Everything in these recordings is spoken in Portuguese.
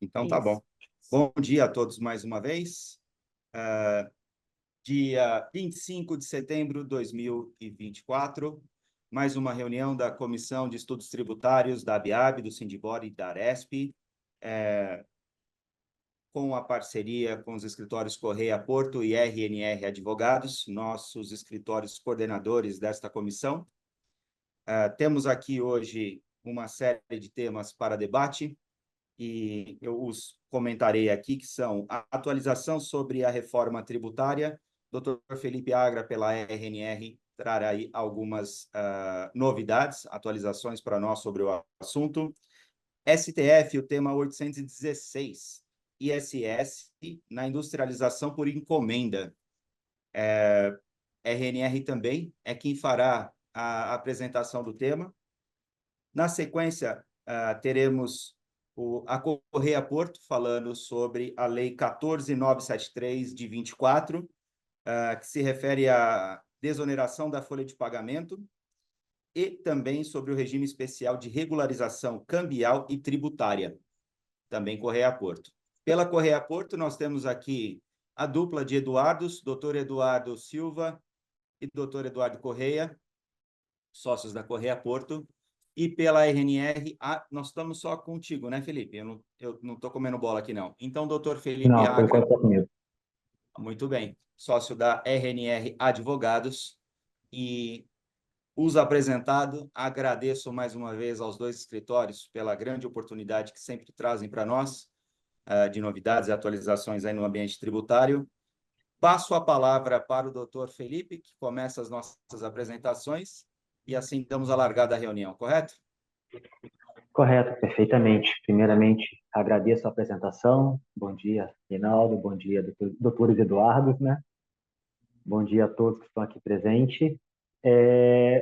Então, tá Isso. bom. Bom dia a todos mais uma vez. Dia 25 de setembro de 2024, mais uma reunião da Comissão de Estudos Tributários da ABIAB, do Sindibor e da Aresp, com a parceria com os escritórios Correia Porto e RNR Advogados, nossos escritórios coordenadores desta comissão. Temos aqui hoje uma série de temas para debate, e eu os comentarei aqui, que são a atualização sobre a reforma tributária. Dr. Felipe Agra, pela RNR, trará aí algumas novidades, atualizações para nós sobre o assunto. STF, o tema 816, ISS na industrialização por encomenda. RNR também é quem fará a apresentação do tema. Na sequência, teremos a Correia Porto falando sobre a Lei 14.973 de 24, que se refere à desoneração da folha de pagamento, e também sobre o regime especial de regularização cambial e tributária, também Correia Porto. Pela Correia Porto, nós temos aqui a dupla de Eduardos, doutor Eduardo Silva e doutor Eduardo Correia, sócios da Correia Porto. E pela RNR, nós estamos só contigo, né, Felipe? Eu não estou comendo bola aqui, não. Então, doutor Felipe Não, por Agra, enquanto está comigo. muito bem, sócio da RNR Advogados, e os apresentado, agradeço mais uma vez aos dois escritórios pela grande oportunidade que sempre trazem para nós, de novidades e atualizações aí no ambiente tributário. Passo a palavra para o doutor Felipe, que começa as nossas apresentações, e assim damos a largada da reunião, correto? Correto, perfeitamente. Primeiramente, agradeço a apresentação. Bom dia, Reinaldo. Bom dia, doutores Eduardo, né? Bom dia a todos que estão aqui presentes.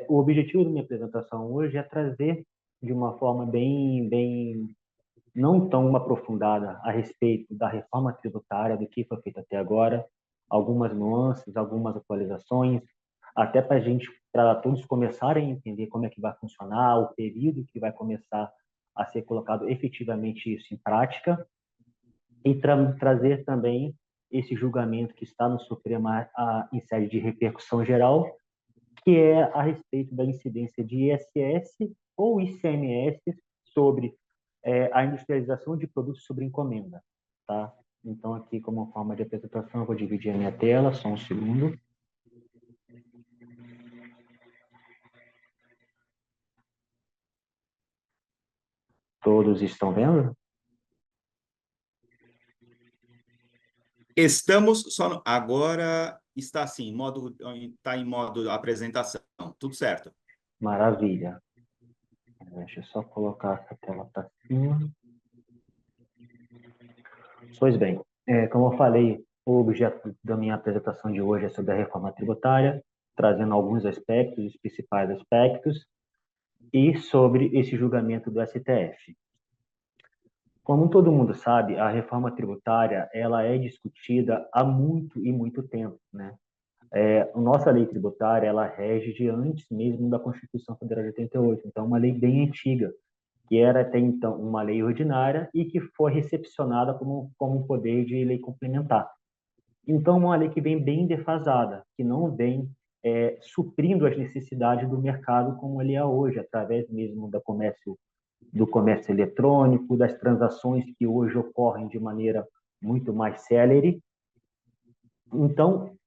O objetivo da minha apresentação hoje é trazer de uma forma bem, não tão aprofundada a respeito da reforma tributária, do que foi feito até agora, algumas nuances, algumas atualizações, até para todos começarem a entender como é que vai funcionar, o período que vai começar a ser colocado efetivamente isso em prática, e trazer também esse julgamento que está no Supremo em sede de repercussão geral, que é a respeito da incidência de ISS ou ICMS sobre a industrialização de produtos sobre encomenda, tá? Então, aqui, como forma de apresentação, eu vou dividir a minha tela, só um segundo. Todos estão vendo? Estamos só agora está assim, está em modo apresentação, tudo certo. Maravilha. Deixa eu só colocar essa tela para cima. Pois bem, como eu falei, o objeto da minha apresentação de hoje é sobre a reforma tributária, trazendo alguns aspectos, os principais aspectos, e sobre esse julgamento do STF. Como todo mundo sabe, a reforma tributária ela é discutida há muito e muito tempo, né? A nossa lei tributária ela rege de antes mesmo da Constituição Federal de 88, então é uma lei bem antiga, que era até então uma lei ordinária e que foi recepcionada como um poder de lei complementar. Então, é uma lei que vem bem defasada, que não vem suprindo as necessidades do mercado como ele é hoje, através mesmo do comércio eletrônico, das transações que hoje ocorrem de maneira muito mais célere. Então,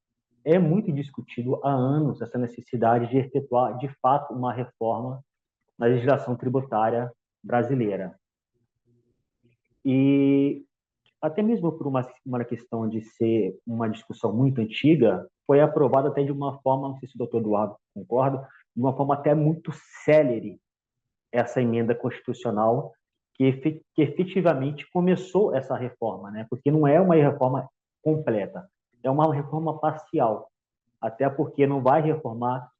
é muito discutido há anos essa necessidade de efetuar, de fato, uma reforma na legislação tributária brasileira. E até mesmo por uma questão de ser uma discussão muito antiga, foi aprovada até de uma forma, não sei se o doutor Eduardo concorda, de uma forma até muito célere essa emenda constitucional que efetivamente começou essa reforma, né? Porque não é uma reforma completa, é uma reforma parcial, até porque não vai reformar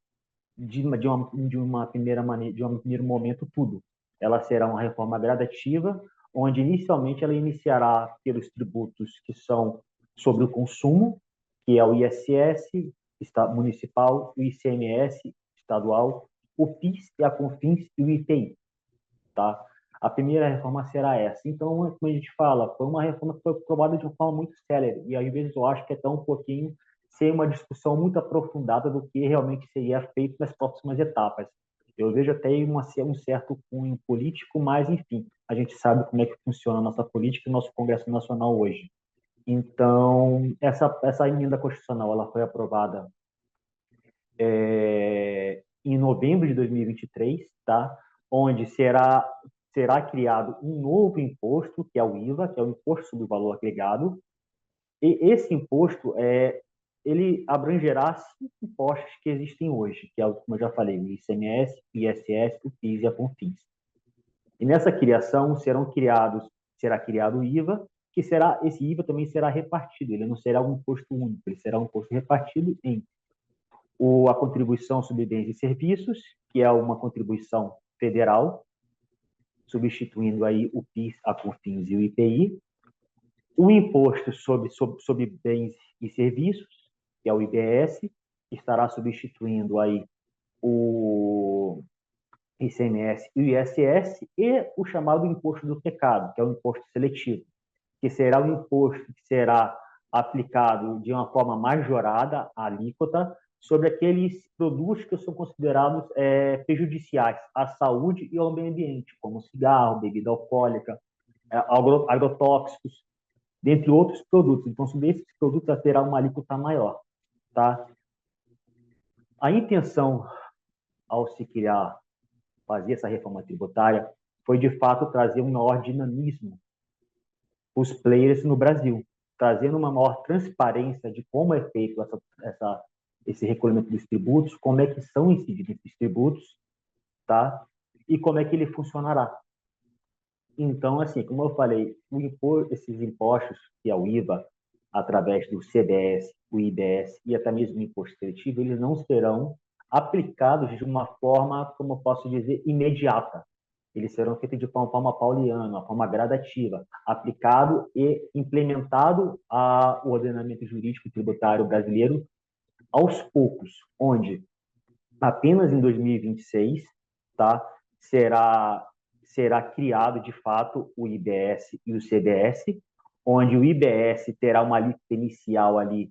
de um primeiro momento tudo. Ela será uma reforma gradativa, onde inicialmente ela iniciará pelos tributos que são sobre o consumo, que é o ISS municipal, o ICMS estadual, o PIS e a CONFINS e o IPI, tá? A primeira reforma será essa. Então, como a gente fala, foi uma reforma que foi aprovada de uma forma muito célere, e às vezes eu acho que é até um pouquinho sem uma discussão muito aprofundada do que realmente seria feito nas próximas etapas. Eu vejo até um certo cunho político, mas, enfim, a gente sabe como é que funciona a nossa política e o nosso Congresso Nacional hoje. Então, essa emenda constitucional ela foi aprovada em novembro de 2023, tá? Onde será criado um novo imposto, que é o IVA, que é o Imposto sobre o Valor Agregado, e esse imposto ele abrangerá 5 impostos que existem hoje, que é, como eu já falei, o ICMS, o ISS, o PIS e a CONFINS. E nessa criação será criado o IVA, esse IVA também será repartido, ele não será um imposto único, ele será um imposto repartido em a contribuição sobre bens e serviços, que é uma contribuição federal, substituindo aí o PIS, a CONFINS e o IPI, o imposto sobre bens e serviços, que é o IBS, que estará substituindo aí o ICMS e o ISS, e o chamado imposto do pecado, que é o imposto seletivo, que será um imposto que será aplicado de uma forma majorada, a alíquota, sobre aqueles produtos que são considerados prejudiciais à saúde e ao meio ambiente, como cigarro, bebida alcoólica, agrotóxicos, dentre outros produtos. Então, sobre esses produtos, terá uma alíquota maior. Tá? A intenção, ao se fazer essa reforma tributária, foi, de fato, trazer um maior dinamismo para os players no Brasil, trazendo uma maior transparência de como é feito esse recolhimento dos tributos, como é que são incididos esses tributos, tá? E como é que ele funcionará. Então, assim, como eu falei, esses impostos, que é o IVA, através do CBS, o IBS e até mesmo o imposto seletivo, eles não serão aplicados de uma forma, como eu posso dizer, imediata. Eles serão feitos de uma forma pauliana, uma forma gradativa, aplicado e implementado ao ordenamento jurídico tributário brasileiro aos poucos, onde apenas em 2026, tá, será criado de fato o IBS e o CBS, onde o IBS terá uma alíquota inicial ali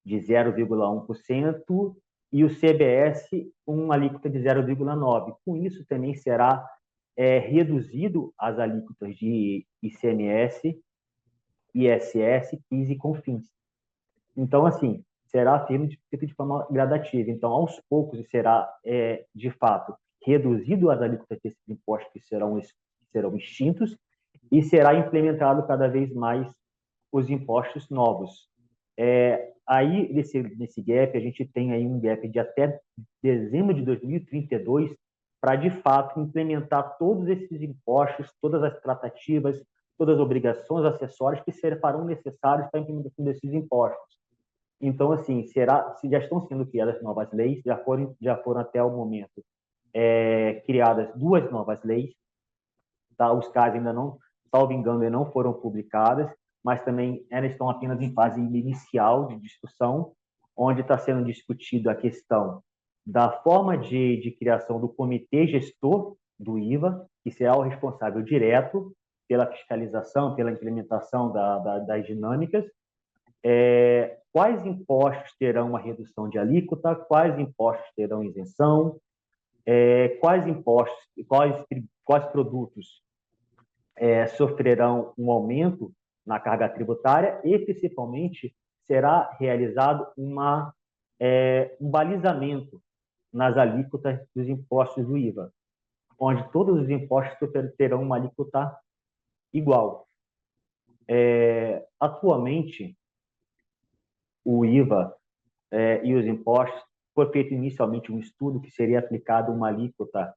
de 0,1% e o CBS uma alíquota de 0,9%. Com isso também será reduzido as alíquotas de ICMS, ISS, PIS e CONFINS. Então, assim, será feito de forma gradativa. Então, aos poucos, será, de fato, reduzido as alíquotas desses impostos que serão extintos e será implementado cada vez mais os impostos novos. Aí, nesse gap, a gente tem aí um gap de até dezembro de 2032 para, de fato, implementar todos esses impostos, todas as tratativas, todas as obrigações acessórias que farão necessários para a implementação desses impostos. Então, assim, se já estão sendo criadas novas leis, já foram até o momento criadas 2 novas leis, tá? Os casos ainda não, salvo engano, ainda não foram publicadas, mas também elas estão apenas em fase inicial de discussão, onde está sendo discutido a questão da forma de criação do comitê gestor do IVA, que será o responsável direto pela fiscalização, pela implementação das dinâmicas, quais impostos terão uma redução de alíquota, quais impostos terão isenção, quais impostos, quais produtos sofrerão um aumento na carga tributária e, principalmente, será realizado um balizamento nas alíquotas dos impostos do IVA, onde todos os impostos terão uma alíquota igual. Atualmente, o IVA e os impostos, foi feito inicialmente um estudo que seria aplicado uma alíquota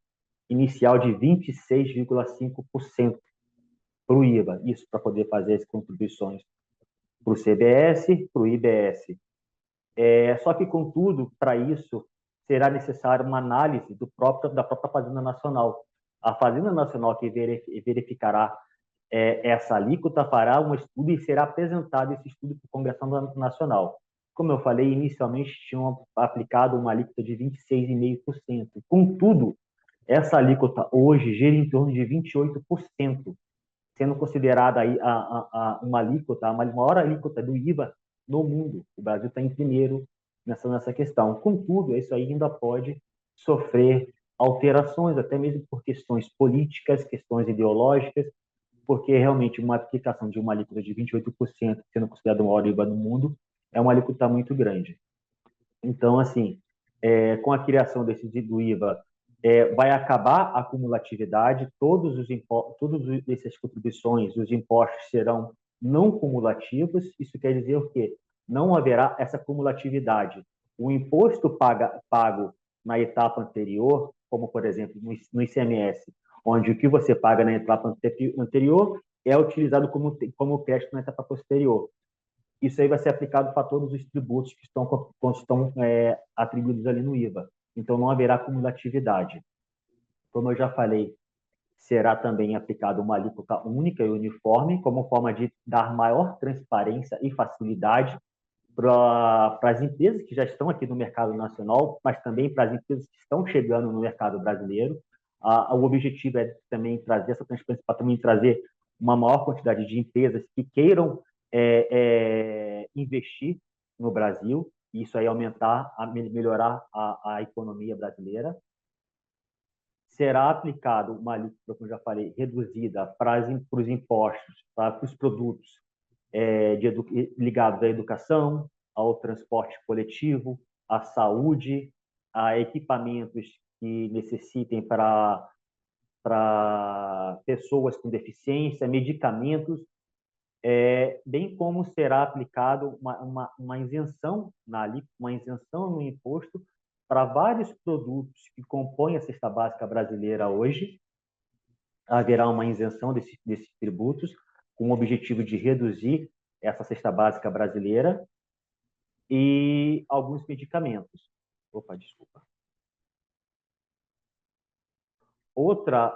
inicial de 26,5% para o IVA, isso para poder fazer as contribuições para o CBS, para o IBS. Só que, contudo, para isso, será necessária uma análise da própria Fazenda Nacional. A Fazenda Nacional que verificará essa alíquota fará um estudo e será apresentado esse estudo para o Congresso Nacional. Como eu falei, inicialmente tinham aplicado uma alíquota de 26,5%. Contudo, Essa alíquota hoje gira em torno de 28%, sendo considerada aí uma alíquota, a maior alíquota do IVA no mundo. O Brasil está em primeiro nessa questão. Contudo, isso aí ainda pode sofrer alterações, até mesmo por questões políticas, questões ideológicas, porque realmente uma aplicação de uma alíquota de 28%, sendo considerada o maior IVA do mundo, é uma alíquota muito grande. Então, assim, com a criação do IVA, vai acabar a acumulatividade, todas essas contribuições, os impostos serão não cumulativos. Isso quer dizer o quê? Não haverá essa cumulatividade. O imposto pago na etapa anterior, como, por exemplo, no ICMS, onde o que você paga na etapa anterior é utilizado como crédito na etapa posterior. Isso aí vai ser aplicado para todos os tributos que estão atribuídos ali no IVA. Então, não haverá cumulatividade. Como eu já falei, será também aplicada uma alíquota única e uniforme, como forma de dar maior transparência e facilidade para as empresas que já estão aqui no mercado nacional, mas também para as empresas que estão chegando no mercado brasileiro. O objetivo é também trazer essa transparência para também trazer uma maior quantidade de empresas que queiram investir no Brasil, e isso aí melhorar a economia brasileira. Será aplicado uma alíquota, como eu já falei, reduzida para os impostos, para os produtos ligados à educação, ao transporte coletivo, à saúde, a equipamentos que necessitem para pessoas com deficiência, medicamentos, bem como será aplicado uma isenção uma isenção no imposto para vários produtos que compõem a cesta básica brasileira hoje. Haverá uma isenção desses tributos com o objetivo de reduzir essa cesta básica brasileira e alguns medicamentos. Opa, desculpa. Outra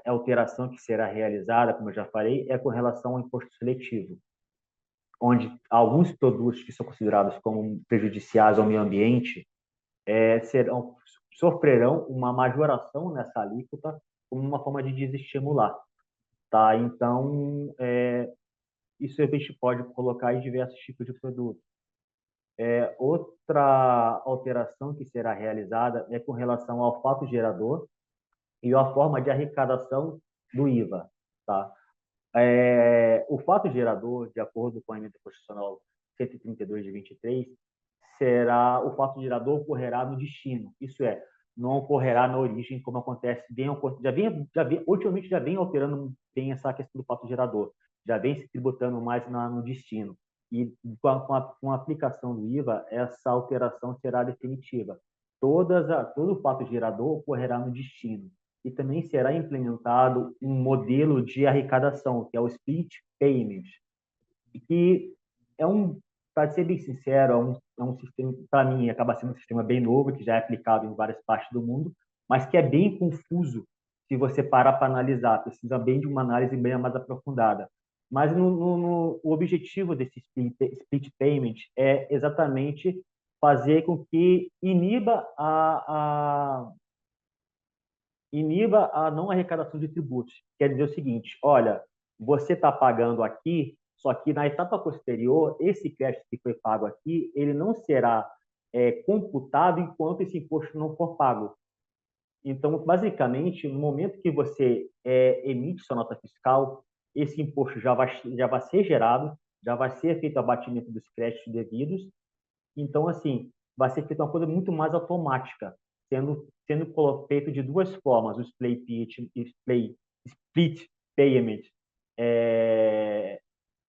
alteração que será realizada, como eu já falei, é com relação ao imposto seletivo, onde alguns produtos que são considerados como prejudiciais ao meio ambiente sofrerão uma majoração nessa alíquota como uma forma de desestimular. Tá? Então, isso a gente pode colocar em diversos tipos de produtos. Outra alteração que será realizada é com relação ao fato gerador e a forma de arrecadação do IVA. Tá? O fato gerador, de acordo com a emenda constitucional 132 de 23, o fato gerador ocorrerá no destino. Isso é, não ocorrerá na origem, como acontece ultimamente já vem alterando bem essa questão do fato gerador, já vem se tributando mais no destino. E com a aplicação do IVA, essa alteração será definitiva. Todo o fato gerador ocorrerá no destino. E também será implementado um modelo de arrecadação, que é o split payment, que para ser bem sincero, é um sistema, para mim, acaba sendo um sistema bem novo, que já é aplicado em várias partes do mundo, mas que é bem confuso se você parar para analisar. Precisa bem de uma análise bem mais aprofundada. Mas o objetivo desse split payment é exatamente fazer com que iniba a não arrecadação de tributos. Quer dizer o seguinte, olha, você está pagando aqui, só que na etapa posterior, esse crédito que foi pago aqui, ele não será computado enquanto esse imposto não for pago. Então, basicamente, no momento que você emite sua nota fiscal, esse imposto já vai ser gerado, já vai ser feito o abatimento dos créditos devidos. Então, assim, vai ser feita uma coisa muito mais automática, sendo feito de duas formas, o split payment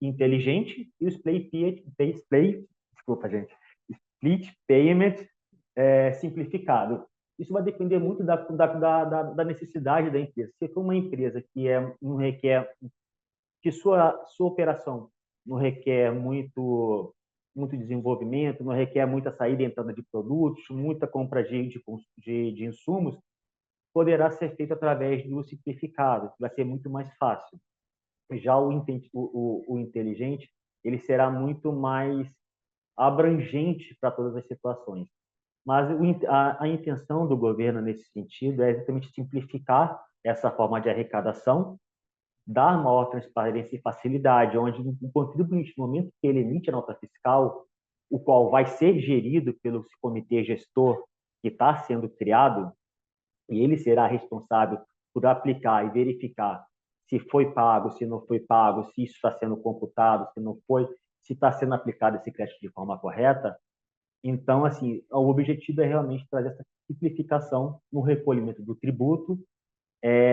inteligente e o desculpa, gente, split payment simplificado. Isso vai depender muito da necessidade da empresa. Se for uma empresa que não requer, que sua operação não requer muito desenvolvimento, não requer muita saída e entrada de produtos, muita compra de insumos, poderá ser feito através do simplificado, que vai ser muito mais fácil. Já o inteligente, ele será muito mais abrangente para todas as situações. Mas a intenção do governo nesse sentido é exatamente simplificar essa forma de arrecadação, dar maior transparência e facilidade, onde o contribuinte, no momento que ele emite a nota fiscal, o qual vai ser gerido pelo comitê gestor que está sendo criado, e ele será responsável por aplicar e verificar se foi pago, se não foi pago, se isso está sendo computado, se não foi, se está sendo aplicado esse crédito de forma correta. Então, assim, o objetivo é realmente trazer essa simplificação no recolhimento do tributo.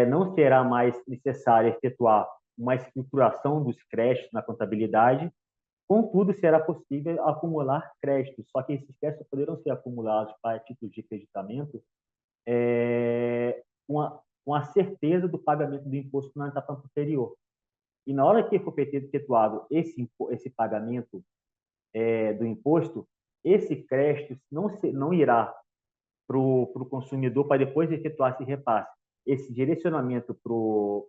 Não será mais necessário efetuar uma escrituração dos créditos na contabilidade, contudo, será possível acumular créditos, só que esses créditos poderão ser acumulados para títulos de creditamento com a certeza do pagamento do imposto na etapa anterior. E na hora que for efetuado esse pagamento do imposto, esse crédito não irá para o consumidor para depois efetuar esse repasse. Esse direcionamento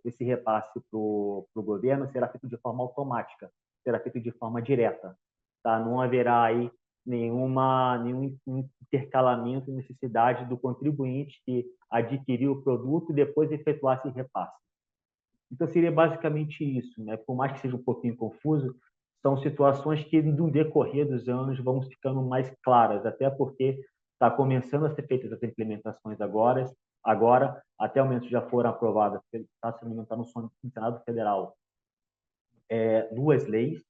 esse repasse para o governo será feito de forma automática, será feito de forma direta. Tá? Não haverá aí nenhum intercalamento e necessidade do contribuinte que adquiriu o produto e depois efetuar esse repasse. Então, seria basicamente isso. Né? Por mais que seja um pouquinho confuso, são situações que, no decorrer dos anos, vão ficando mais claras, até porque está começando a ser feitas as implementações agora até o momento já foram aprovadas, está se alimentando no Senado Federal, duas leis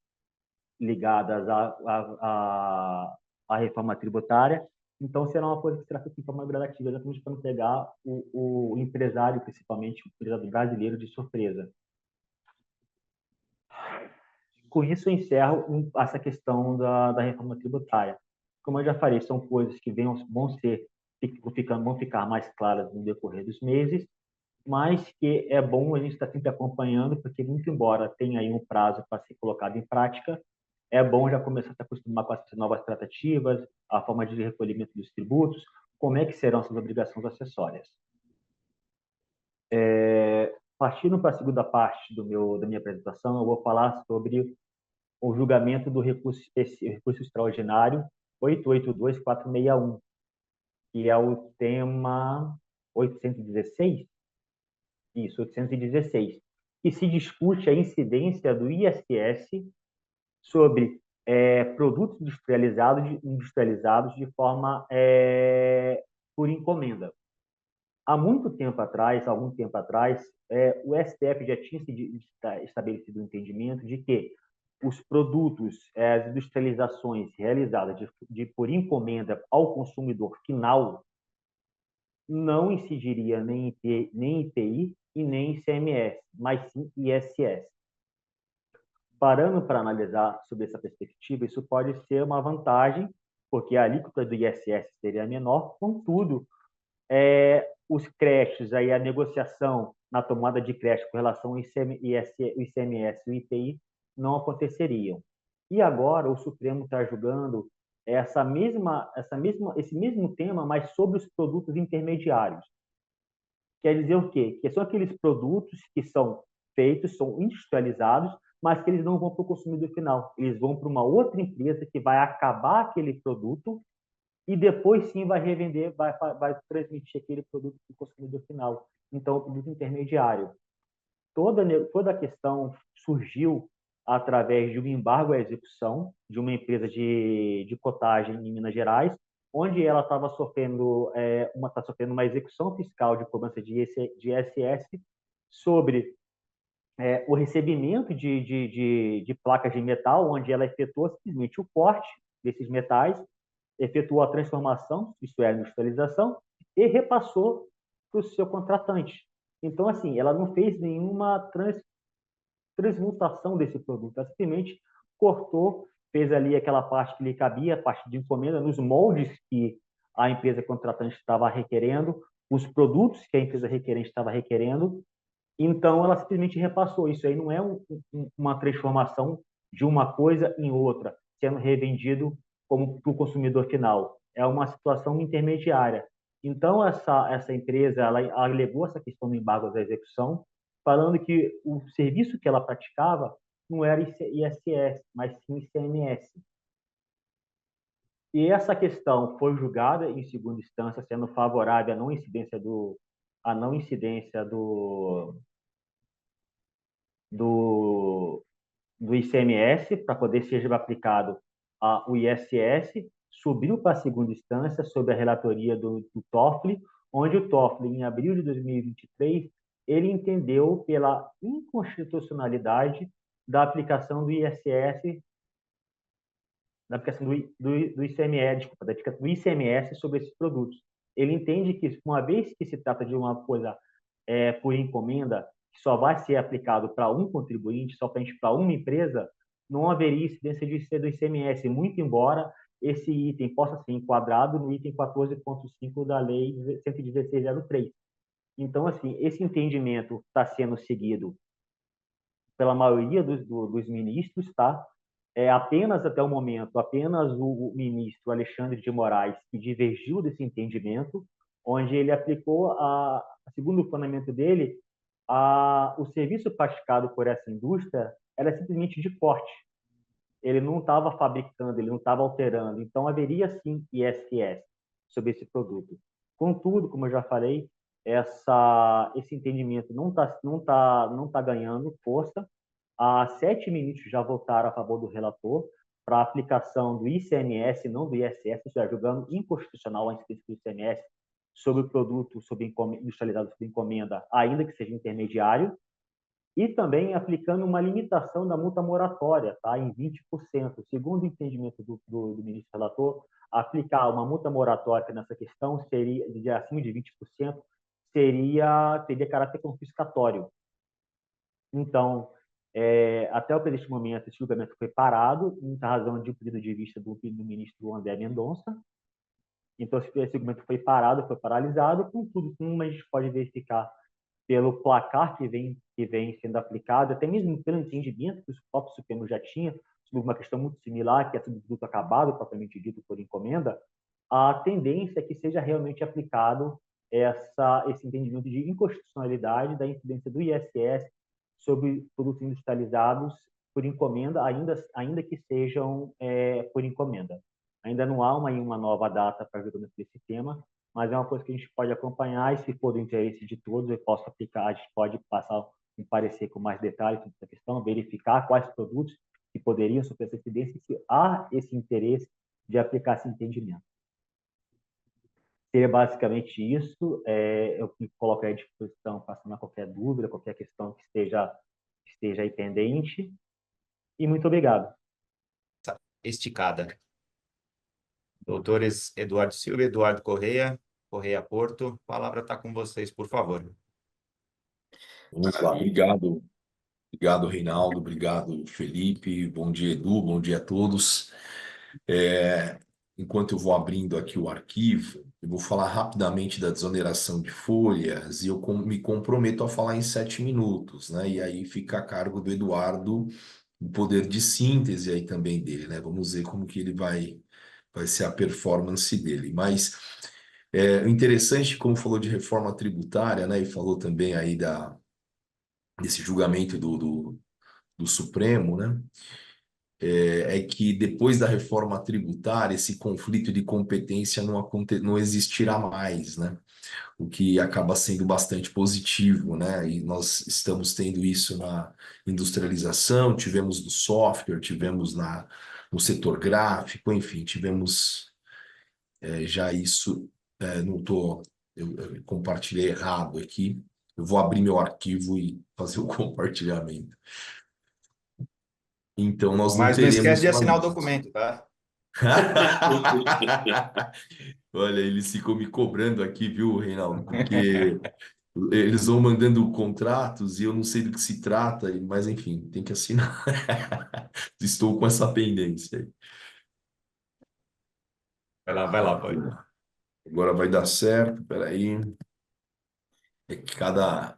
ligadas à reforma tributária. Então, será uma coisa que será feita de forma gradativa, exatamente para não pegar o empresário, principalmente o empresário brasileiro, de surpresa. Com isso, eu encerro essa questão da reforma tributária. Como eu já falei, são coisas que vão ficar mais claras no decorrer dos meses, mas que é bom a gente estar sempre acompanhando, porque, muito embora tenha aí um prazo para ser colocado em prática, é bom já começar a se acostumar com essas novas tratativas, a forma de recolhimento dos tributos, como é que serão essas obrigações acessórias. Partindo para a segunda parte da minha apresentação, eu vou falar sobre o julgamento do recurso extraordinário 882.461, que é o tema 816, isso, 816, que se discute a incidência do ISS sobre produtos industrializados de forma por encomenda. Há algum tempo atrás, o STF já tinha estabelecido o entendimento de que os produtos, as industrializações realizadas por encomenda ao consumidor final não incidiria nem em IPI e nem em ICMS, mas sim ISS. Parando para analisar sobre essa perspectiva, isso pode ser uma vantagem, porque a alíquota do ISS seria menor, contudo, os créditos, aí a negociação na tomada de crédito com relação ao ICMS e o IPI não aconteceriam. E agora o Supremo está julgando esse mesmo tema, mas sobre os produtos intermediários. Quer dizer o quê? Que são aqueles produtos que são feitos, são industrializados, mas que eles não vão para o consumidor final. Eles vão para uma outra empresa que vai acabar aquele produto e depois sim vai revender, vai transmitir aquele produto para o consumidor final. Então, o produto intermediário. Toda a questão surgiu através de um embargo à execução de uma empresa de cotagem em Minas Gerais, onde ela estava sofrendo uma execução fiscal de cobrança de ISS sobre o recebimento de placas de metal, onde ela efetuou simplesmente o corte desses metais, efetuou a transformação, isto é, a industrialização, e repassou para o seu contratante. Então, assim, ela não fez nenhuma transmutação desse produto, ela simplesmente cortou, fez ali aquela parte que lhe cabia, a parte de encomenda, nos moldes que a empresa contratante estava requerendo, os produtos que a empresa requerente estava requerendo, então ela simplesmente repassou. Isso aí não é uma transformação de uma coisa em outra, sendo revendido como para o consumidor final. É uma situação intermediária. Então, essa empresa ela alegou essa questão do embargo da execução, falando que o serviço que ela praticava não era ISS, mas sim ICMS. E essa questão foi julgada em segunda instância, sendo favorável à não incidência do, do ICMS para poder ser aplicado o ISS, subiu para a segunda instância sob a relatoria do Toffoli, onde o Toffoli, em abril de 2023, ele entendeu pela inconstitucionalidade da aplicação do ISS, da aplicação do ICMS, desculpa, da aplicação do ICMS sobre esses produtos. Ele entende que, uma vez que se trata de uma coisa por encomenda, que só vai ser aplicado para um contribuinte, somente para uma empresa, não haveria incidência do ICMS, muito embora esse item possa ser enquadrado no item 14.5 da Lei 116/03. Então, assim, esse entendimento está sendo seguido pela maioria dos ministros, tá? Apenas até o momento, apenas o ministro Alexandre de Moraes que divergiu desse entendimento, onde ele aplicou, segundo o fundamento dele, o serviço praticado por essa indústria era simplesmente de porte. Ele não estava fabricando, ele não estava alterando. Então, haveria sim ISS sobre esse produto. Contudo, como eu já falei, esse entendimento não tá ganhando força. 7 ministros já votaram a favor do relator para a aplicação do ICMS, não do ISS, já julgando inconstitucional a incidência do ICMS sobre o produto industrializado sob encomenda, ainda que seja intermediário, e também aplicando uma limitação da multa moratória, tá, em 20%. Segundo o entendimento do ministro relator, aplicar uma multa moratória nessa questão seria de acima de 20%, teria caráter confiscatório. Então, até o presente momento, esse julgamento foi parado em razão de um pedido de vista do ministro André Mendonça. Então, esse julgamento foi parado, foi paralisado. Contudo, como a gente pode verificar pelo placar que vem sendo aplicado, até mesmo pelo entendimento que o próprio Supremo já tinha sobre uma questão muito similar, que é sobre o produto acabado, propriamente dito, por encomenda, a tendência é que seja realmente aplicado esse entendimento de inconstitucionalidade da incidência do ISS sobre produtos industrializados por encomenda, ainda que sejam por encomenda. Ainda não há uma nova data para julgamento desse tema, mas é uma coisa que a gente pode acompanhar e, se for do interesse de todos, eu posso aplicar, a gente pode passar um parecer com mais detalhes sobre essa questão, verificar quais produtos que poderiam sofrer essa incidência e se há esse interesse de aplicar esse entendimento. Seria basicamente isso. Eu me coloco à disposição, passando a qualquer dúvida, qualquer questão que esteja aí pendente. E muito obrigado. Esticada. Doutores Eduardo Silva e Eduardo Correia, Correia Porto, a palavra está com vocês, por favor. Vamos lá, obrigado. Obrigado, Reinaldo. Obrigado, Felipe. Bom dia, Edu. Bom dia a todos. Enquanto eu vou abrindo aqui o arquivo, eu vou falar rapidamente da desoneração de folhas e eu me comprometo a falar em 7 minutos, né? E aí fica a cargo do Eduardo o poder de síntese aí também dele, né? Vamos ver como que ele vai ser a performance dele. Mas o interessante, como falou de reforma tributária, né? E falou também aí desse julgamento do Supremo, né? Que depois da reforma tributária, esse conflito de competência não existirá mais, né? O que acaba sendo bastante positivo, né? E nós estamos tendo isso na industrialização, tivemos no software, tivemos no setor gráfico, enfim, tivemos já isso. Eu compartilhei errado aqui. Eu vou abrir meu arquivo e fazer o compartilhamento. Então, nós não Mas não esquece teremos de assinar o mais. documento, tá? Olha, eles ficam me cobrando aqui, viu, Reinaldo? Porque eles vão mandando contratos e eu não sei do que se trata, mas enfim, tem que assinar. Estou com essa pendência aí. Vai lá, pode. Agora vai dar certo, peraí. É que cada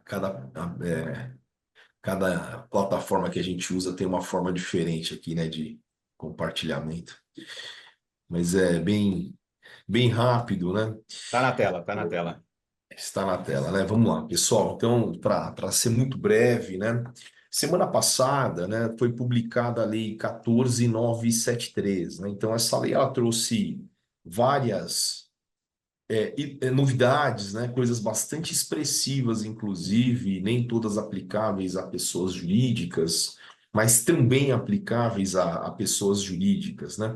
plataforma que a gente usa tem uma forma diferente aqui, né, de compartilhamento. Mas é bem rápido, né? Tá na tela, tá na tela. Está na tela, né? Vamos lá, pessoal. Então, para ser muito breve, né? Semana passada, né, foi publicada a Lei 14.973, né? Então, essa lei ela trouxe várias novidades, né, coisas bastante expressivas, inclusive, nem todas aplicáveis a pessoas jurídicas, mas também aplicáveis a pessoas jurídicas, né?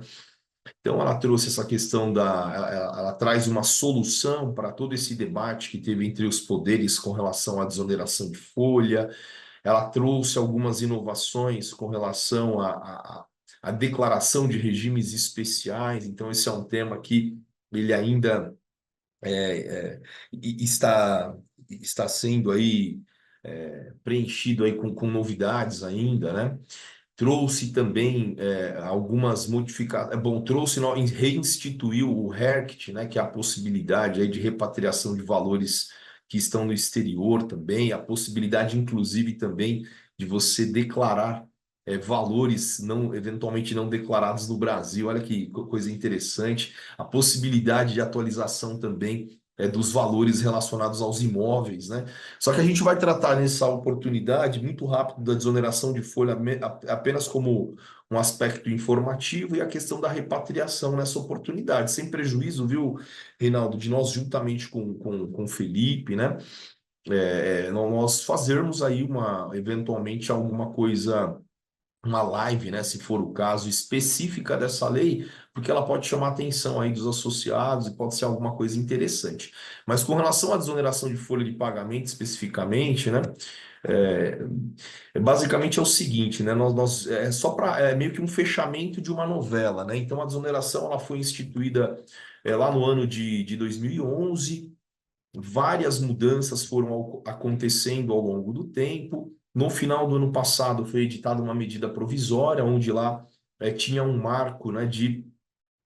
Então, ela trouxe essa questão ela traz uma solução para todo esse debate que teve entre os poderes com relação à desoneração de folha. Ela trouxe algumas inovações com relação à declaração de regimes especiais. Então, esse é um tema que ele ainda está, está sendo aí preenchido aí com novidades ainda, né? Trouxe também algumas modificações. Bom, reinstituiu o RERCT, né, que é a possibilidade aí de repatriação de valores que estão no exterior também, a possibilidade, inclusive, também de você declarar valores não, eventualmente não declarados no Brasil. Olha que coisa interessante. A possibilidade de atualização também dos valores relacionados aos imóveis, né? Só que a gente vai tratar nessa oportunidade muito rápido da desoneração de folha apenas como um aspecto informativo e a questão da repatriação nessa oportunidade, sem prejuízo, viu, Reinaldo, de nós juntamente com o Felipe, né? Nós fazermos aí eventualmente alguma coisa, uma live, né, se for o caso, específica dessa lei, porque ela pode chamar a atenção aí dos associados e pode ser alguma coisa interessante. Mas com relação à desoneração de folha de pagamento especificamente, né, é, basicamente é o seguinte, né, é só para meio que um fechamento de uma novela, né? Então a desoneração ela foi instituída lá no ano de 2011. Várias mudanças foram acontecendo ao longo do tempo. No final do ano passado foi editada uma medida provisória, onde lá tinha um marco, né, de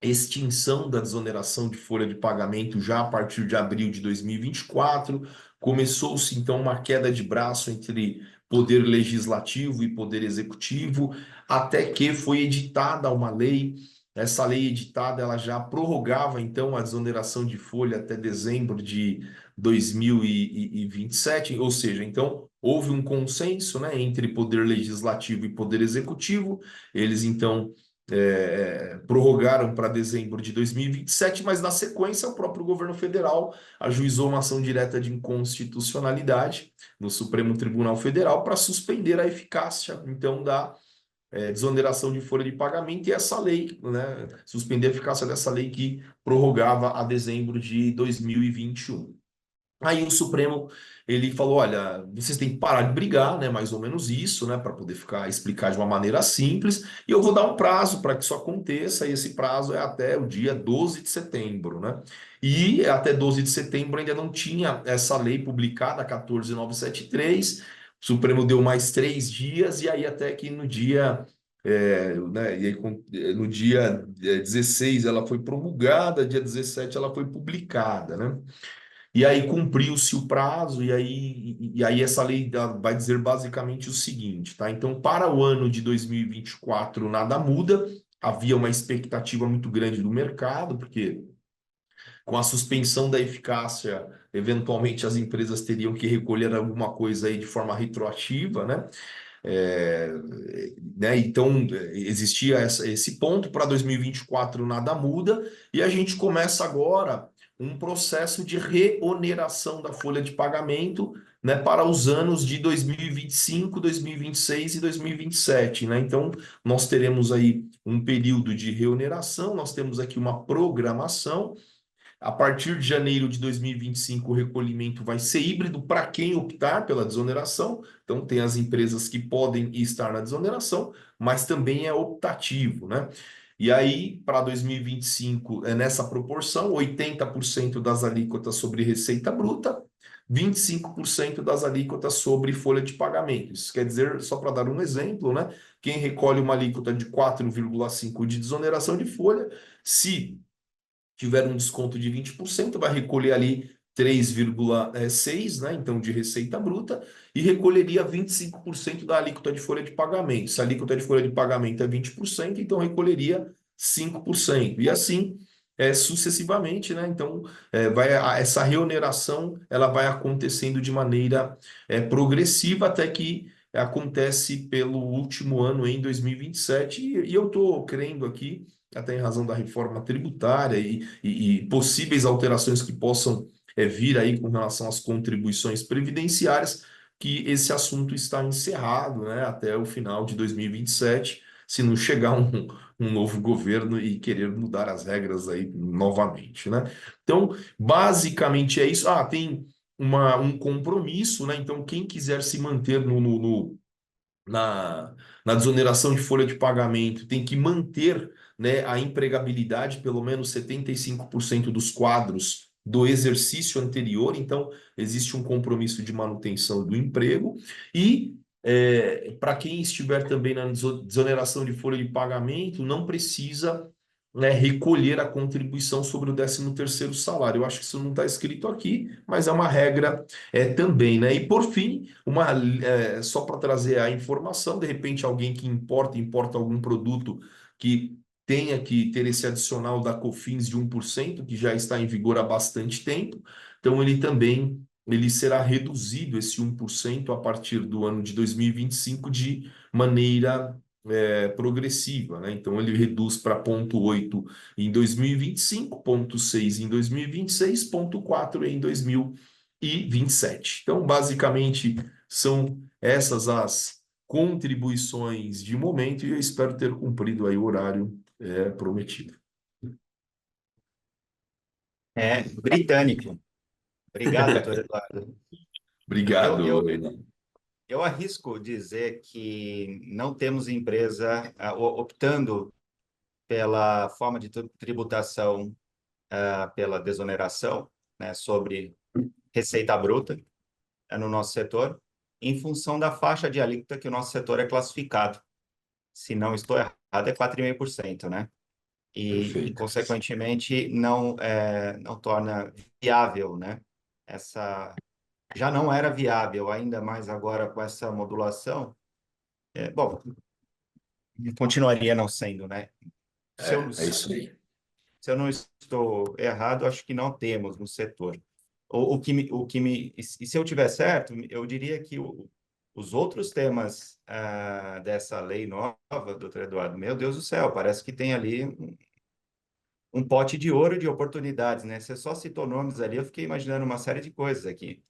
extinção da desoneração de folha de pagamento já a partir de abril de 2024. Começou-se então uma queda de braço entre poder legislativo e poder executivo, até que foi editada uma lei. Essa lei editada ela já prorrogava então a desoneração de folha até dezembro de 2027, ou seja, então houve um consenso, né, entre poder legislativo e poder executivo. Eles então prorrogaram para dezembro de 2027, mas na sequência o próprio governo federal ajuizou uma ação direta de inconstitucionalidade no Supremo Tribunal Federal para suspender a eficácia, então, da desoneração de folha de pagamento e essa lei, né, suspender a eficácia dessa lei que prorrogava a dezembro de 2021. Aí o Supremo ele falou, olha, vocês têm que parar de brigar, né? Mais ou menos isso, né? Para poder explicar de uma maneira simples. E eu vou dar um prazo para que isso aconteça. E esse prazo é até o dia 12 de setembro, né? E até 12 de setembro ainda não tinha essa lei publicada, 14.973. O Supremo deu mais 3 dias e aí até que no dia né, e aí, no dia 16 ela foi promulgada, dia 17 ela foi publicada, né? E aí cumpriu-se o prazo, e aí essa lei vai dizer basicamente o seguinte, tá? Então, para o ano de 2024, nada muda, havia uma expectativa muito grande do mercado, porque com a suspensão da eficácia, eventualmente as empresas teriam que recolher alguma coisa aí de forma retroativa, né? É, Então, existia esse ponto. Para 2024 nada muda, e a gente começa agora um processo de reoneração da folha de pagamento, né, para os anos de 2025, 2026 e 2027, né? Então, nós teremos aí um período de reoneração, nós temos aqui uma programação. A partir de janeiro de 2025, o recolhimento vai ser híbrido para quem optar pela desoneração. Então, tem as empresas que podem estar na desoneração, mas também é optativo, né? E aí, para 2025, é nessa proporção: 80% das alíquotas sobre receita bruta, 25% das alíquotas sobre folha de pagamento. Isso quer dizer, só para dar um exemplo, né? Quem recolhe uma alíquota de 4,5% de desoneração de folha, se tiver um desconto de 20%, vai recolher ali 3,6, né? Então, de receita bruta, e recolheria 25% da alíquota de folha de pagamento. Se a alíquota de folha de pagamento é 20%, então recolheria 5%. E assim sucessivamente, né? Então, essa reoneração ela vai acontecendo de maneira progressiva até que acontece pelo último ano em 2027, e eu estou crendo aqui, até em razão da reforma tributária e possíveis alterações que possam vir aí com relação às contribuições previdenciárias, que esse assunto está encerrado, né, até o final de 2027, se não chegar um novo governo e querer mudar as regras aí novamente, né? Então, basicamente é isso. Ah, tem um compromisso, né? Então, quem quiser se manter na, na desoneração de folha de pagamento tem que manter, né, a empregabilidade, pelo menos 75% dos quadros do exercício anterior. Então, existe um compromisso de manutenção do emprego. E para quem estiver também na desoneração de folha de pagamento, não precisa, né, recolher a contribuição sobre o 13º salário. Eu acho que isso não está escrito aqui, mas é uma regra também, né? E por fim, só para trazer a informação, de repente alguém que importa algum produto que tenha que ter esse adicional da COFINS de 1%, que já está em vigor há bastante tempo, então ele será reduzido, esse 1%, a partir do ano de 2025, de maneira progressiva, né? Então ele reduz para 0,8 em 2025, 0,6 em 2026, 0,4 em 2027. Então, basicamente, são essas as contribuições de momento, e eu espero ter cumprido aí o horário prometido. É britânico. Obrigado, doutor Eduardo. Eu, Obrigado, eu, Renan. eu arrisco dizer que não temos empresa optando pela forma de tributação, pela desoneração, né, sobre receita bruta, no nosso setor, em função da faixa de alíquota que o nosso setor é classificado. Se não estou errado, é 4,5%, né? E Perfeito. consequentemente, não torna viável, né? Essa já não era viável, ainda mais agora com essa modulação. Bom, continuaria não sendo, né? Se eu, É isso aí. se eu não estou errado, acho que não temos no setor. E se eu tiver certo, eu diria que os outros temas dessa lei nova, doutor Eduardo, meu Deus do céu, parece que tem ali um pote de ouro de oportunidades, né? Você só citou nomes ali, eu fiquei imaginando uma série de coisas aqui.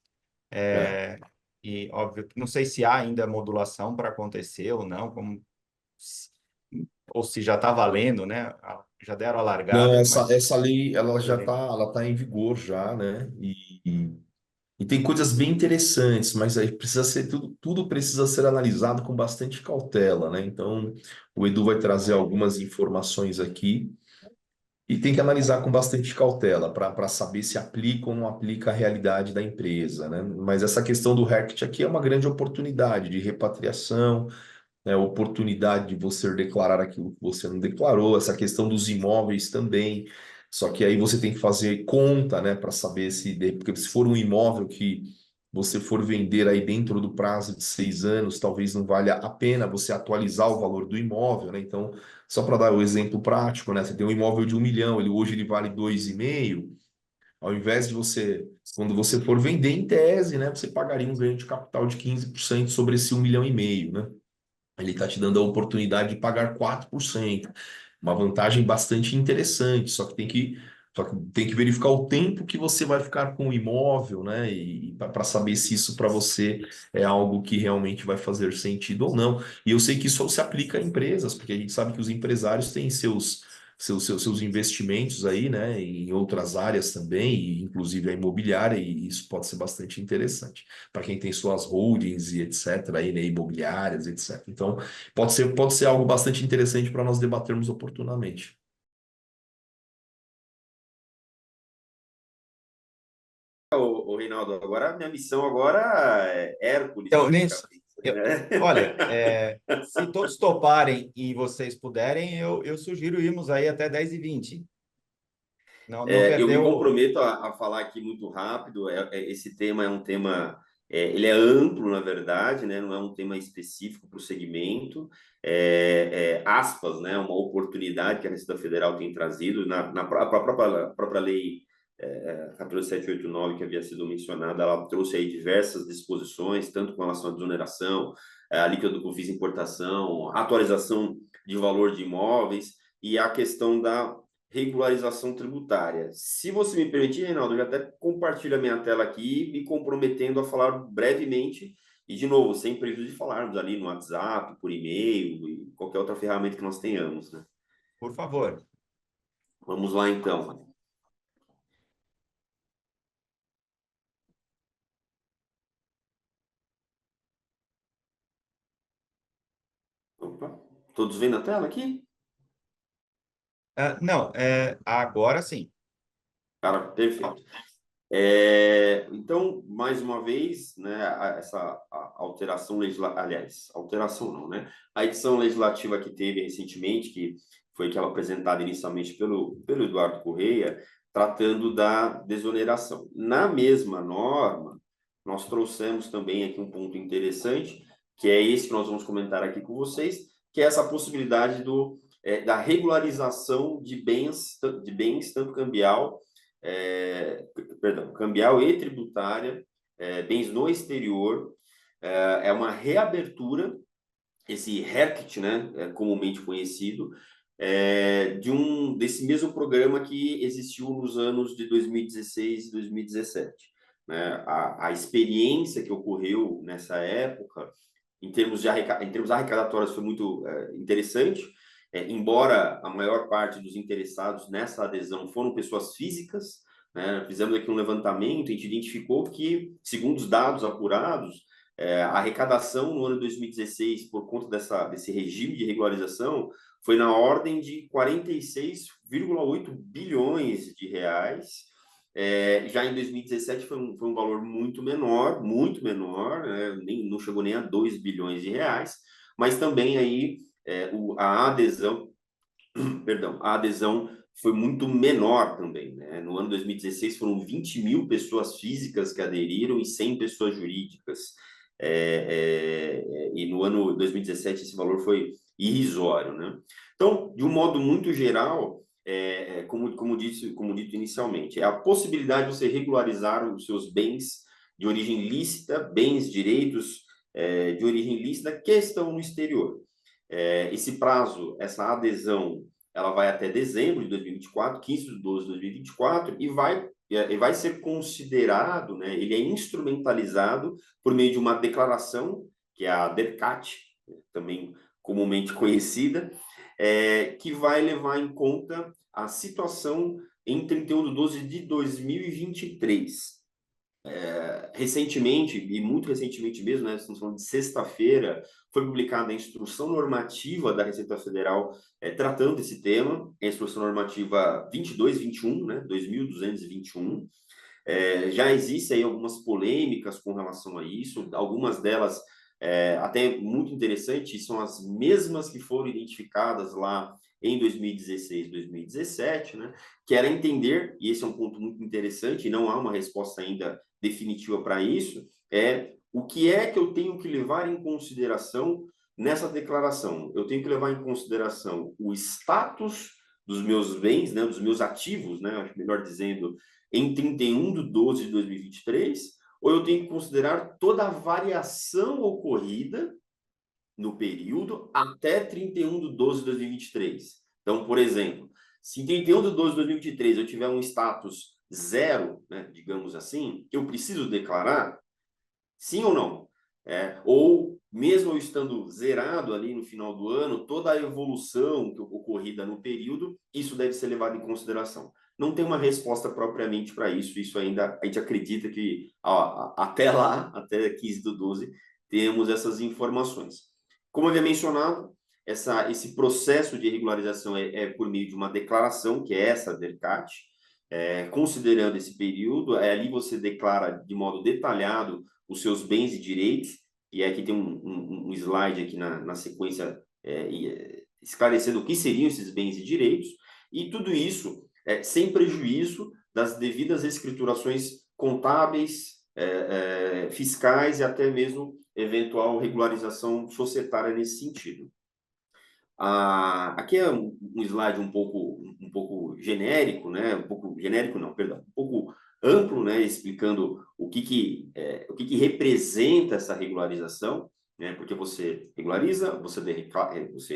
É. E, óbvio, não sei se há ainda modulação para acontecer ou não, ou se já está valendo, né? Já deram a Não, largada, mas essa lei ela já poderia. está ela tá em vigor já, né? E tem coisas bem interessantes, mas aí precisa ser tudo precisa ser analisado com bastante cautela, né? Então, o Edu vai trazer algumas informações aqui e tem que analisar com bastante cautela para saber se aplica ou não aplica a realidade da empresa, né? Mas essa questão do RECT aqui é uma grande oportunidade de repatriação, né, oportunidade de você declarar aquilo que você não declarou, essa questão dos imóveis também. Só que aí você tem que fazer conta, né, para saber porque se for um imóvel que você for vender aí dentro do prazo de 6 anos, talvez não valha a pena você atualizar o valor do imóvel, né? Então, só para dar o exemplo prático, né? Você tem um imóvel de 1 milhão, hoje ele vale 2,5. Ao invés de quando você for vender em tese, né, você pagaria um ganho de capital de 15% sobre esse 1,5 milhão, né? Ele está te dando a oportunidade de pagar 4%. Uma vantagem bastante interessante, só que tem que verificar o tempo que você vai ficar com o imóvel, né? E para saber se isso para você é algo que realmente vai fazer sentido ou não. E eu sei que isso se aplica a empresas, porque a gente sabe que os empresários têm seus investimentos aí, né? Em outras áreas também, e inclusive a imobiliária, e isso pode ser bastante interessante para quem tem suas holdings e etc., aí, né, imobiliárias, etc. Então, pode ser algo bastante interessante para nós debatermos oportunamente. Ô, Reinaldo, agora a minha missão agora é Hércules, Então, nisso, praticamente, né? olha, se todos toparem e vocês puderem, eu sugiro irmos aí até 10h20. Não, não Eu me perdeu. comprometo a falar aqui muito rápido. Esse tema é um tema, ele é amplo, na verdade, né? Não é um tema específico para o segmento. Aspas, né? Uma oportunidade que a Receita Federal tem trazido a própria lei 14789, que havia sido mencionada, ela trouxe aí diversas disposições, tanto com relação à desoneração, a alíquota do COFINS importação, atualização de valor de imóveis e a questão da regularização tributária. Se você me permitir, Reinaldo, eu já até compartilho a minha tela aqui, me comprometendo a falar brevemente, e de novo, sem prejuízo de falarmos ali no WhatsApp, por e-mail e qualquer outra ferramenta que nós tenhamos, né? Por favor. Vamos lá, então. Opa. Todos vendo a tela aqui? Não, agora sim. Cara, perfeito. Então, mais uma vez, né, essa alteração legislativa, aliás, alteração não, né? A edição legislativa que teve recentemente, que foi aquela apresentada inicialmente pelo Eduardo Correia, tratando da desoneração. Na mesma norma, nós trouxemos também aqui um ponto interessante, que é esse que nós vamos comentar aqui com vocês, que é essa possibilidade da regularização de bens tanto cambial e tributária, bens no exterior, é uma reabertura, esse RECT, né, comumente conhecido, desse mesmo programa que existiu nos anos de 2016 e 2017. Né? A experiência que ocorreu nessa época, em termos arrecadatórios, foi muito interessante, embora a maior parte dos interessados nessa adesão foram pessoas físicas, né? Fizemos aqui um levantamento, a gente identificou que, segundo os dados apurados, a arrecadação no ano de 2016, por conta desse regime de regularização, foi na ordem de 46,8 bilhões de reais. Já em 2017 foi um valor muito menor, né? Não chegou nem a 2 bilhões de reais, mas também aí a adesão foi muito menor também, né? No ano 2016 foram 20 mil pessoas físicas que aderiram e 100 pessoas jurídicas. E no ano 2017 esse valor foi irrisório, né? Então, de um modo muito geral, como dito inicialmente, é a possibilidade de você regularizar os seus bens de origem lícita, direitos de origem lícita que estão no exterior. Esse prazo, essa adesão, ela vai até dezembro de 2024, 15 de 12 de 2024, e vai ser considerado, né, ele é instrumentalizado por meio de uma declaração, que é a DERCAT, também comumente conhecida, que vai levar em conta a situação em 31 de 12 de 2023. Recentemente, e muito recentemente mesmo, né, estamos falando de sexta-feira, foi publicada a instrução normativa da Receita Federal tratando desse tema, a instrução normativa 2221, né, 2221. Já existem aí algumas polêmicas com relação a isso, algumas delas até muito interessantes, são as mesmas que foram identificadas lá em 2016, 2017, né? Que era entender, e esse é um ponto muito interessante, e não há uma resposta ainda definitiva para isso, o que é que eu tenho que levar em consideração nessa declaração. Eu tenho que levar em consideração o status dos meus bens, né, dos meus ativos, né, acho melhor dizendo, em 31 de 12 de 2023, ou eu tenho que considerar toda a variação ocorrida no período até 31 de 12 de 2023. Então, por exemplo, se em 31 de 12 de 2023 eu tiver um status zero, né, digamos assim, eu preciso declarar? Sim ou não? Ou, mesmo eu estando zerado ali no final do ano, toda a evolução ocorrida no período, isso deve ser levado em consideração. Não tem uma resposta propriamente para isso, isso ainda, a gente acredita que até lá, até 15 do 12, temos essas informações. Como eu havia mencionado, esse processo de regularização é por meio de uma declaração, que é essa DERCAT, considerando esse período, ali você declara de modo detalhado os seus bens e direitos, e aqui tem um slide aqui na sequência esclarecendo o que seriam esses bens e direitos, e tudo isso sem prejuízo das devidas escriturações contábeis, fiscais e até mesmo eventual regularização societária nesse sentido. Aqui é um slide um pouco genérico, né? Um pouco genérico não, perdão, um pouco amplo, né? Explicando o que representa essa regularização, né? Porque você regulariza, você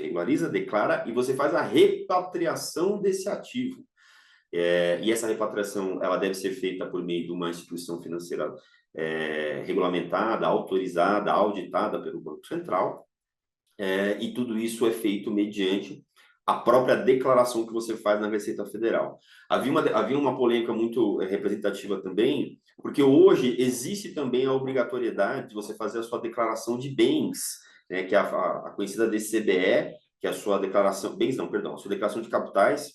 regulariza, declara e você faz a repatriação desse ativo. E essa repatriação ela deve ser feita por meio de uma instituição financeira regulamentada, autorizada, auditada pelo Banco Central. E tudo isso é feito mediante a própria declaração que você faz na Receita Federal. Havia uma polêmica muito representativa também, porque hoje existe também a obrigatoriedade de você fazer a sua declaração de bens, né, que é a conhecida DCBE, que é a sua declaração, bens não, perdão, a sua declaração de capitais,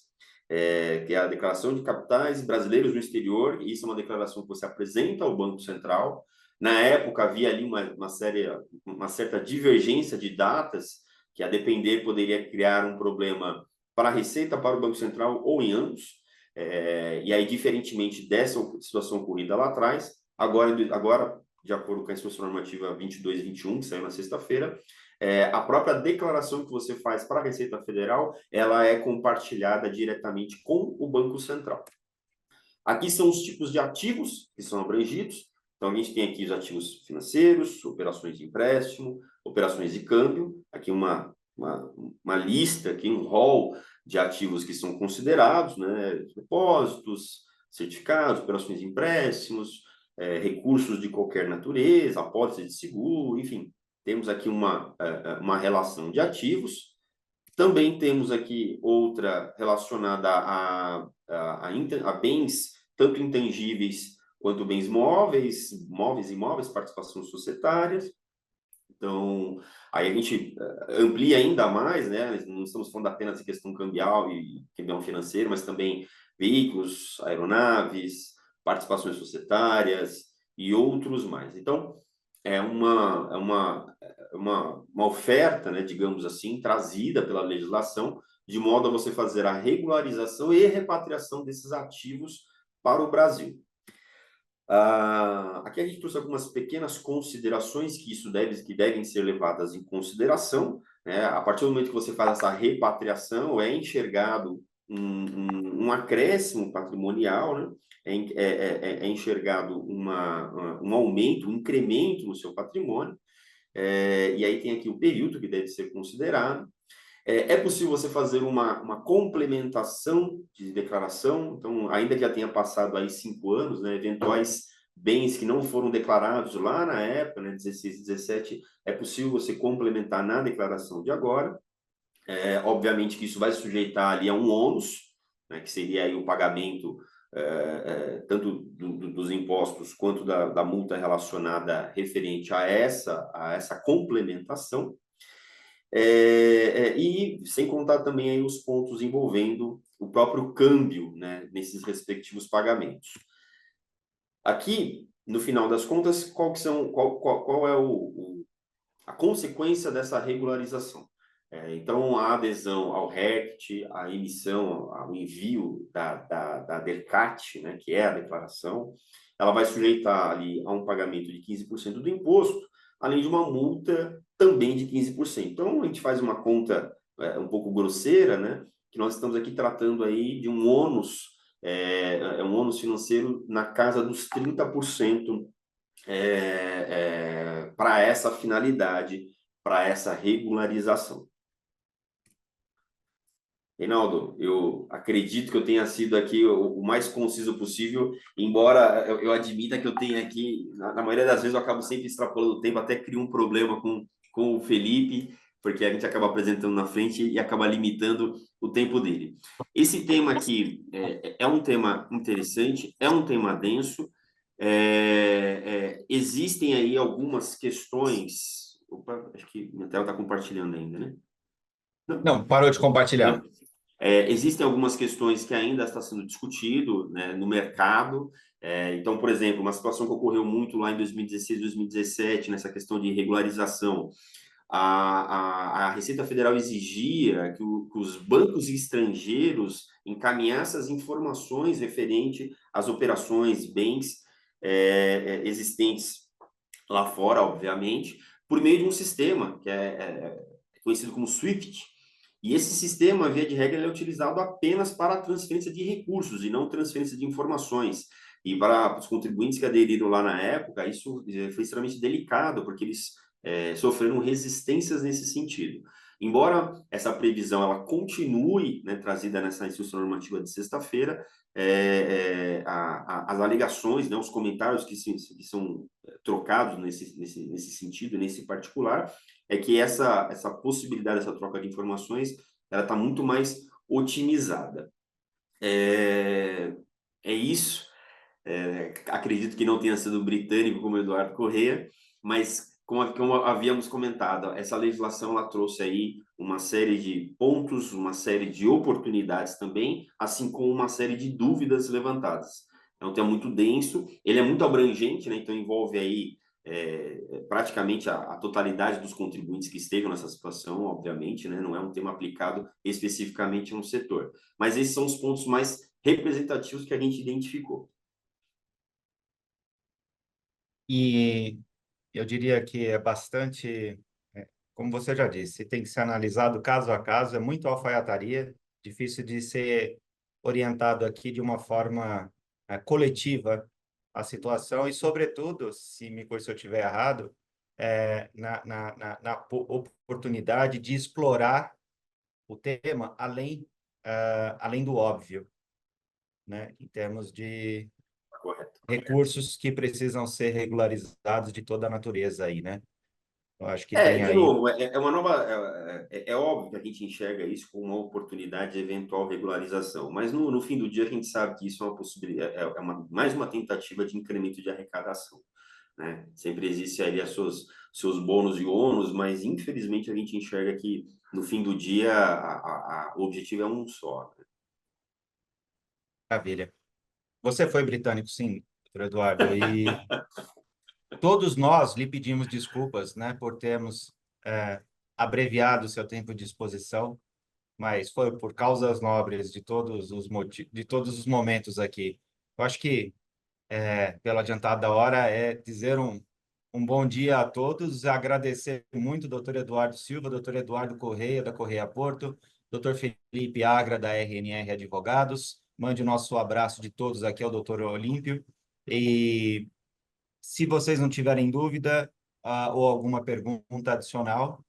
que é a declaração de capitais brasileiros no exterior, e isso é uma declaração que você apresenta ao Banco Central. Na época, havia ali uma certa divergência de datas, que a depender poderia criar um problema para a Receita, para o Banco Central ou em ambos. E aí, diferentemente dessa situação ocorrida lá atrás, agora de acordo com a Instrução Normativa 22 e 21, que saiu na sexta-feira, a própria declaração que você faz para a Receita Federal, ela é compartilhada diretamente com o Banco Central. Aqui são os tipos de ativos que são abrangidos. Então, a gente tem aqui os ativos financeiros, operações de empréstimo, operações de câmbio. Aqui uma lista, aqui um rol de ativos que são considerados, né? Depósitos, certificados, operações de empréstimos, recursos de qualquer natureza, apólice de seguro, enfim. Temos aqui uma relação de ativos. Também temos aqui outra relacionada a bens, tanto intangíveis quanto bens móveis, imóveis, participações societárias. Então, aí a gente amplia ainda mais, né? Não estamos falando apenas de questão cambial e cambial financeiro, mas também veículos, aeronaves, participações societárias e outros mais. Então, é uma oferta, né, digamos assim, trazida pela legislação, de modo a você fazer a regularização e repatriação desses ativos para o Brasil. Aqui a gente trouxe algumas pequenas considerações que devem ser levadas em consideração, né? A partir do momento que você faz essa repatriação, é enxergado um acréscimo patrimonial, né? É enxergado um aumento, um incremento no seu patrimônio, e aí tem aqui o período que deve ser considerado. É possível você fazer uma complementação de declaração, então, ainda que já tenha passado aí 5 anos, né, eventuais bens que não foram declarados lá na época, né, 16 e 17, é possível você complementar na declaração de agora. Obviamente que isso vai sujeitar ali a um ônus, né, que seria aí o pagamento tanto dos impostos quanto da multa relacionada referente a essa complementação. E sem contar também aí os pontos envolvendo o próprio câmbio, né, nesses respectivos pagamentos. Aqui, no final das contas, qual é a consequência dessa regularização? Então, a adesão ao RECT, a emissão, o envio da DERCAT, né, que é a declaração, ela vai sujeitar ali a um pagamento de 15% do imposto, além de uma multa também de 15%. Então, a gente faz uma conta um pouco grosseira, né, que nós estamos aqui tratando aí de um ônus, um ônus financeiro na casa dos 30% para essa finalidade, para essa regularização. Reinaldo, eu acredito que eu tenha sido aqui o mais conciso possível, embora eu admita que eu tenha aqui, na maioria das vezes eu acabo sempre extrapolando o tempo, até crio um problema com o Felipe, porque a gente acaba apresentando na frente e acaba limitando o tempo dele. Esse tema aqui é um tema interessante, é um tema denso, existem aí algumas questões... Opa, acho que minha tela está compartilhando ainda, né? Não, parou de compartilhar. Existem algumas questões que ainda está sendo discutido, né, no mercado. Então, por exemplo, uma situação que ocorreu muito lá em 2016, 2017, nessa questão de regularização, a Receita Federal exigia que os bancos estrangeiros encaminhassem as informações referente às operações, bens existentes lá fora, obviamente, por meio de um sistema que é conhecido como SWIFT. E esse sistema, via de regra, ele é utilizado apenas para a transferência de recursos e não transferência de informações. E para os contribuintes que aderiram lá na época, isso foi extremamente delicado, porque eles sofreram resistências nesse sentido. Embora essa previsão ela continue, né, trazida nessa instrução normativa de sexta-feira, as alegações, né, os comentários que são trocados nesse sentido, nesse particular, é que essa possibilidade, essa troca de informações, ela está muito mais otimizada. É isso. Acredito que não tenha sido britânico como Eduardo Corrêa, mas como havíamos comentado, essa legislação ela trouxe aí uma série de pontos, uma série de oportunidades também, assim como uma série de dúvidas levantadas. É um tema muito denso, ele é muito abrangente, né? Então envolve aí praticamente a totalidade dos contribuintes que estejam nessa situação, obviamente, né? Não é um tema aplicado especificamente a um setor. Mas esses são os pontos mais representativos que a gente identificou. E eu diria que é bastante, como você já disse, tem que ser analisado caso a caso, é muito alfaiataria, difícil de ser orientado aqui de uma forma coletiva a situação e, sobretudo, se me corrija se eu estiver errado, na oportunidade de explorar o tema além do óbvio, né, em termos de Correto. recursos que precisam ser regularizados de toda a natureza aí, né? Eu acho que tem De aí. novo, uma nova. É óbvio que a gente enxerga isso como uma oportunidade de eventual regularização, mas no fim do dia a gente sabe que isso é uma possibilidade, mais uma tentativa de incremento de arrecadação, né? Sempre existe ali seus bônus e ônus, mas infelizmente a gente enxerga que no fim do dia o objetivo é um só, né? Maravilha. Você foi britânico, sim, doutor Eduardo, e todos nós lhe pedimos desculpas, né, por termos abreviado o seu tempo de exposição, mas foi por causas nobres de de todos os momentos aqui. Eu acho que, pela adiantada hora, dizer um bom dia a todos, agradecer muito ao doutor Eduardo Silva, doutor Eduardo Corrêa, da Corrêa Porto, doutor Felipe Agra, da RNR Advogados. Mande o nosso abraço de todos aqui ao doutor Olímpio. E se vocês não tiverem dúvida ou alguma pergunta adicional,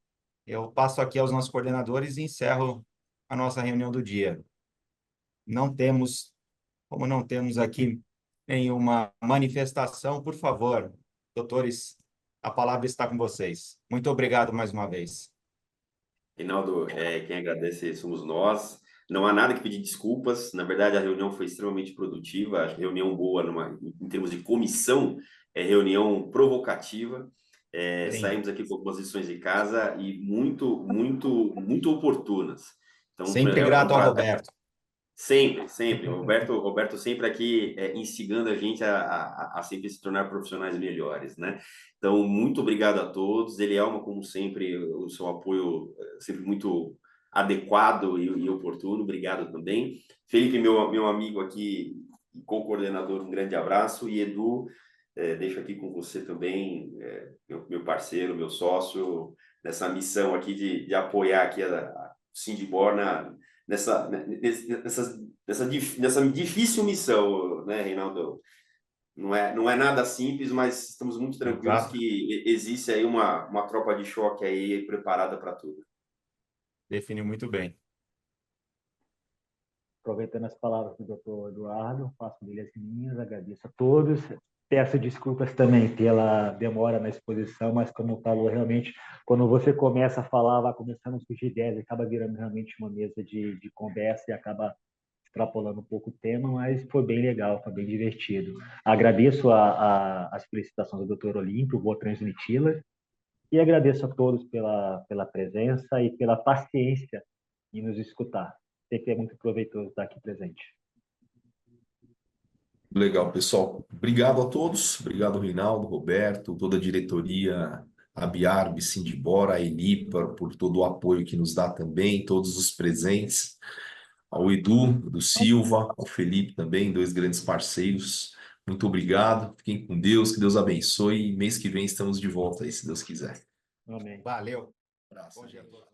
eu passo aqui aos nossos coordenadores e encerro a nossa reunião do dia. Como não temos aqui nenhuma manifestação, por favor, doutores, a palavra está com vocês. Muito obrigado mais uma vez. Reinaldo, quem agradece somos nós. Não há nada que pedir desculpas. Na verdade, a reunião foi extremamente produtiva. A reunião boa, em termos de comissão, reunião provocativa. Saímos aqui com algumas lições de casa e muito, muito, muito oportunas. Então, sempre grato ao Roberto. Sempre, sempre. Roberto sempre aqui instigando a gente a sempre se tornar profissionais melhores, né? Então, muito obrigado a todos. Elielma, como sempre, o seu apoio sempre muito adequado e oportuno. Obrigado também. Felipe, meu amigo aqui, co-coordenador, um grande abraço. E Edu, deixo aqui com você também, meu parceiro, meu sócio, nessa missão aqui de apoiar aqui a Sindibor nessa difícil missão, né, Reinaldo? Não é nada simples, mas estamos muito tranquilos. Exato. Que existe aí uma tropa de choque aí preparada para tudo. Definiu muito bem. Aproveitando as palavras do Dr. Eduardo, faço dele as minhas, agradeço a todos. Peço desculpas também pela demora na exposição, mas como falou, realmente, quando você começa a falar, vai começando a surgir ideias, acaba virando realmente uma mesa de conversa e acaba extrapolando um pouco o tema, mas foi bem legal, foi bem divertido. Agradeço as felicitações do Dr. Olímpio, vou transmiti-las, e agradeço a todos pela presença e pela paciência em nos escutar. Sempre é muito proveitoso estar aqui presente. Legal, pessoal. Obrigado a todos. Obrigado, Reinaldo, Roberto, toda a diretoria, a Biarb, Sindibor, a Elipa, por todo o apoio que nos dá também, todos os presentes, ao Edu, do Silva, ao Felipe também, dois grandes parceiros. Muito obrigado. Fiquem com Deus, que Deus abençoe. E mês que vem estamos de volta aí, se Deus quiser. Amém. Valeu. Um abraço. Bom dia a todos.